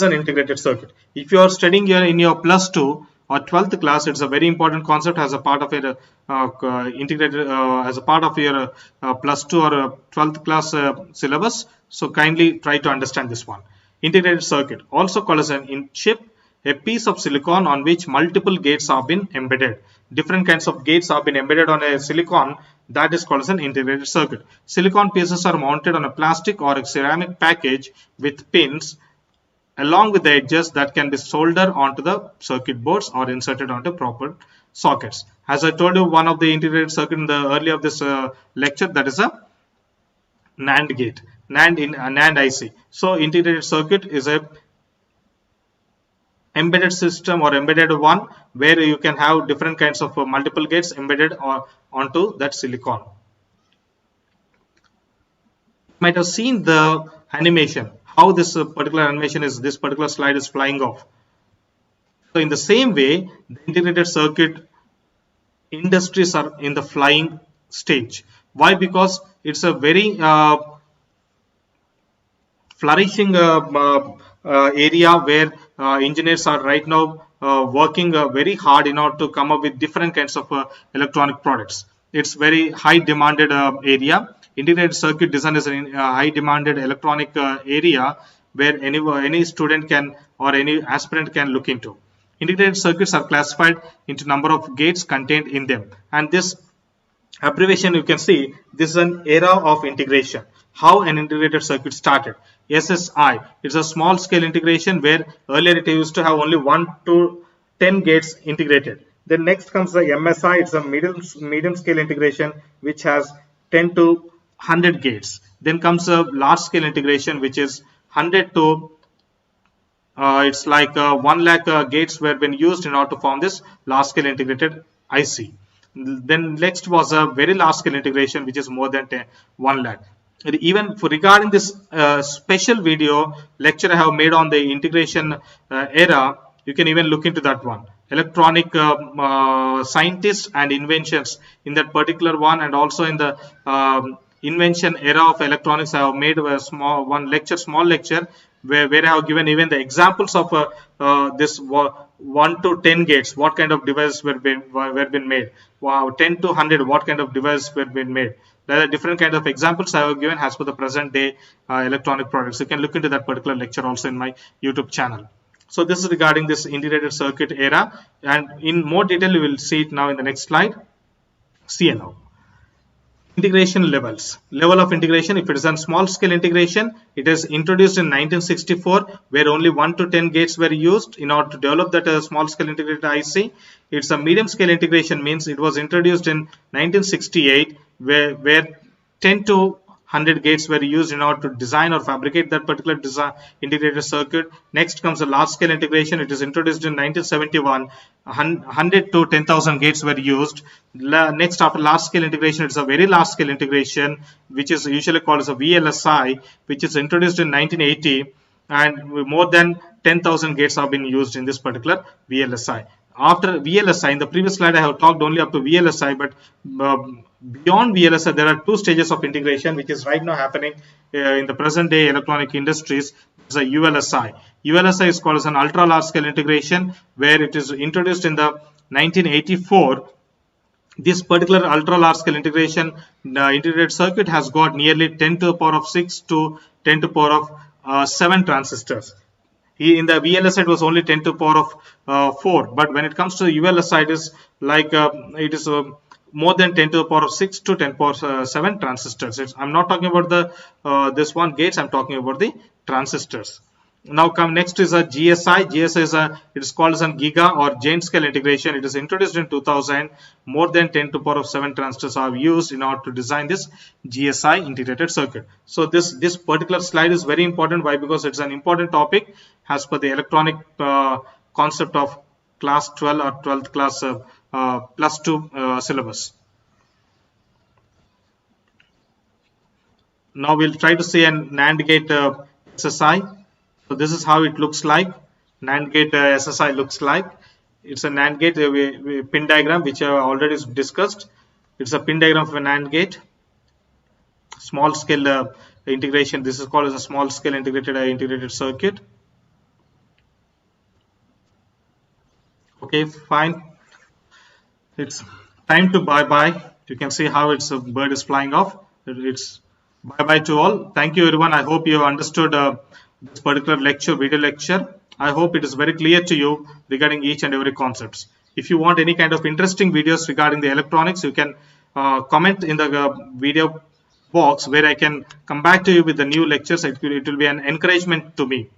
an integrated circuit. If you are studying here in your plus 2 or 12th class, it's a very important concept as a part of your integrated as a part of your plus 2 or 12th class syllabus. So kindly try to understand this one. Integrated circuit, also called as an chip, a piece of silicon on which multiple gates have been embedded. Different kinds of gates have been embedded on a silicon, that is called as an integrated circuit. Silicon pieces are mounted on a plastic or a ceramic package with pins along with the edges that can be soldered onto the circuit boards or inserted onto proper sockets. As I told you, one of the integrated circuit in the early of this lecture, that is a NAND gate, NAND IC. So integrated circuit is a embedded system or embedded one where you can have different kinds of multiple gates embedded onto that silicon. You might have seen the animation, how this particular animation is, this particular slide is flying off. So in the same way, the integrated circuit industries are in the flying stage. Why? Because it's a very flourishing area where engineers are right now working very hard in order to come up with different kinds of electronic products. It's very high demanded area. Integrated circuit design is a high demanded electronic area where any student can or any aspirant can look into. Integrated circuits are classified into number of gates contained in them, and this abbreviation you can see, this is an era of integration. How an integrated circuit started. SSI, it's a small scale integration where earlier it used to have only 1 to 10 gates integrated. Then next comes the MSI, it's a medium scale integration which has 10 to 100 gates. Then comes a large scale integration which is 100 to it's like 1 lakh gates were been used in order to form this large scale integrated IC. Then next was a very large scale integration which is more than 1 lakh. Even for regarding this special video lecture I have made on the integration era, you can even look into that one. Electronic scientists and inventions in that particular one, and also in the invention era of electronics, I have made a small lecture where I have given even the examples of this 1 to 10 gates, what kind of devices were been made. Wow, 10 to 100, what kind of devices were been made. There are different kinds of examples I have given as per the present day electronic products. You can look into that particular lecture also in my YouTube channel. So this is regarding this integrated circuit era, and in more detail you will see it now in the next slide. See now. Integration levels. Level of integration, if it is a small scale integration, it is introduced in 1964 where only 1 to 10 gates were used in order to develop that small scale integrated IC. It's a medium scale integration, means it was introduced in 1968 where 10 to 100 gates were used in order to design or fabricate that particular integrated circuit. Next comes the large scale integration. It is introduced in 1971. 100 to 10,000 gates were used. Next, after large scale integration, it's a very large scale integration which is usually called as a VLSI, which is introduced in 1980, and more than 10,000 gates have been used in this particular VLSI. After VLSI, in the previous slide I have talked only up to VLSI, but beyond VLSI there are two stages of integration which is right now happening in the present day electronic industries. It's a ULSI. ULSI is called as an ultra large scale integration where it is introduced in the 1984. This particular ultra large scale integration integrated circuit has got nearly 10 to the power of 6 to 10 to the power of 7 transistors. In the VLSI it was only 10 to the power of 4, but when it comes to ULSI it is like it is more than 10 to the power of 6 to 10 to the power of 7 transistors. I'm not talking about the this one gates, I'm talking about the transistors. Now come next is a GSI. GSI is it is called as a giga or giant scale integration. It is introduced in 2000. More than 10 to the power of 7 transistors are used in order to design this GSI integrated circuit. So this particular slide is very important. Why? Because it's an important topic as per the electronic concept of class 12 or 12th class plus 2 syllabus. Now we'll try to see an NAND gate SSI. So this is how it looks like. NAND gate SSI looks like. It's a NAND gate pin diagram which I have already discussed. It's a pin diagram of a NAND gate. Small scale integration. This is called as a small scale integrated circuit. Okay, fine. It's time to bye bye. You can see how it's a bird is flying off. It's bye bye to all. Thank you everyone. I hope you understood this particular lecture, video lecture. I hope it is very clear to you regarding each and every concepts. If you want any kind of interesting videos regarding the electronics, you can comment in the video box where I can come back to you with the new lectures. It will be an encouragement to me.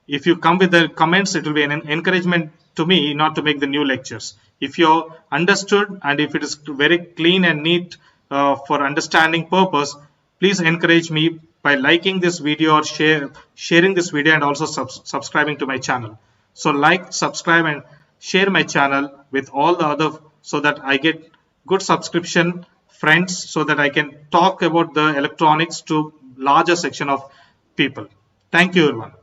If you come with the comments, it will be an encouragement to me not to make the new lectures. If you understood and if it is very clean and neat for understanding purpose, please encourage me by liking this video or sharing this video and also subscribing to my channel. So like, subscribe and share my channel with all the other so that I get good subscription friends so that I can talk about the electronics to larger section of people. Thank you everyone.